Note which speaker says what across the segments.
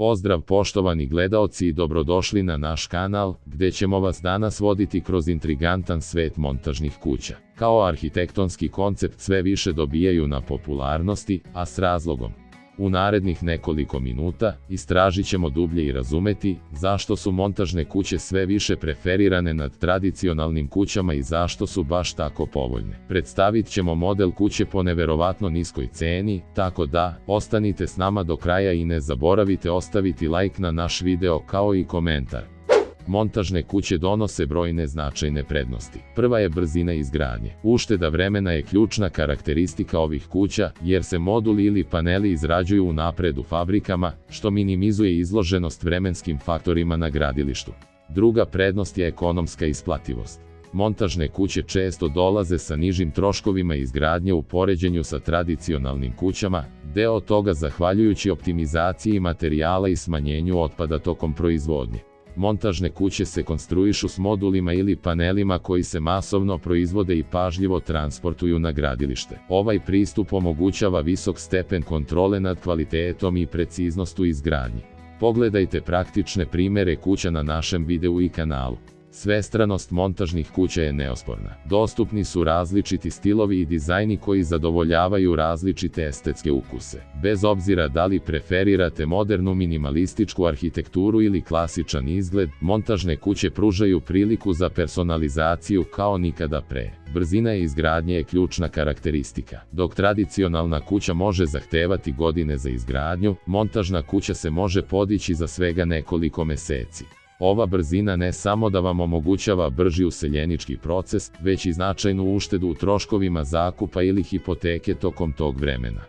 Speaker 1: Pozdrav poštovani gledaoci i dobrodošli na naš kanal, gdje ćemo vas danas voditi kroz intrigantan svet montažnih kuća. Kao arhitektonski koncept sve više dobijaju na popularnosti, a s razlogom. U narednih nekoliko minuta istražit ćemo dublje i razumeti zašto su montažne kuće sve više preferirane nad tradicionalnim kućama i zašto su baš tako povoljne. Predstavit ćemo model kuće po neverovatno niskoj ceni, tako da ostanite s nama do kraja i ne zaboravite ostaviti like na naš video kao i komentar. Montažne kuće donose brojne značajne prednosti. Prva je brzina izgradnje. Ušteda vremena je ključna karakteristika ovih kuća, jer se moduli ili paneli izrađuju unapred u fabrikama, što minimizuje izloženost vremenskim faktorima na gradilištu. Druga prednost je ekonomska isplativost. Montažne kuće često dolaze sa nižim troškovima izgradnje u poređenju sa tradicionalnim kućama, deo toga zahvaljujući optimizaciji materijala i smanjenju otpada tokom proizvodnje. Montažne kuće se konstruišu s modulima ili panelima koji se masovno proizvode i pažljivo transportuju na gradilište. Ovaj pristup omogućava visok stepen kontrole nad kvalitetom i preciznost u izgradnji. Pogledajte praktične primjere kuća na našem videu i kanalu. Svestranost montažnih kuća je neosporna. Dostupni su različiti stilovi i dizajni koji zadovoljavaju različite estetske ukuse. Bez obzira da li preferirate modernu minimalističku arhitekturu ili klasičan izgled, montažne kuće pružaju priliku za personalizaciju kao nikada pre. Brzina izgradnje je ključna karakteristika. Dok tradicionalna kuća može zahtevati godine za izgradnju, montažna kuća se može podići za svega nekoliko meseci. Ova brzina ne samo da vam omogućava brži useljenički proces, već i značajnu uštedu u troškovima zakupa ili hipoteke tokom tog vremena.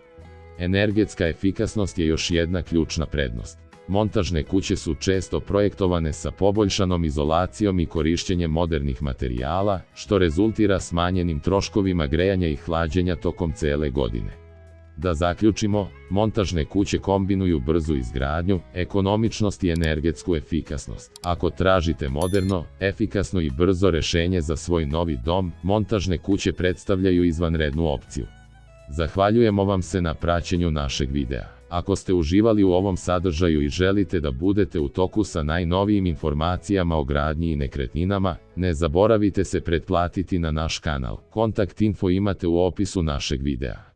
Speaker 1: Energetska efikasnost je još jedna ključna prednost. Montažne kuće su često projektovane sa poboljšanom izolacijom i korišćenjem modernih materijala, što rezultira smanjenim troškovima grejanja i hlađenja tokom cele godine. Da zaključimo, montažne kuće kombinuju brzu izgradnju, ekonomičnost i energetsku efikasnost. Ako tražite moderno, efikasno i brzo rešenje za svoj novi dom, montažne kuće predstavljaju izvanrednu opciju. Zahvaljujemo vam se na praćenju našeg videa. Ako ste uživali u ovom sadržaju i želite da budete u toku sa najnovijim informacijama o gradnji i nekretninama, ne zaboravite se pretplatiti na naš kanal. Kontakt info imate u opisu našeg videa.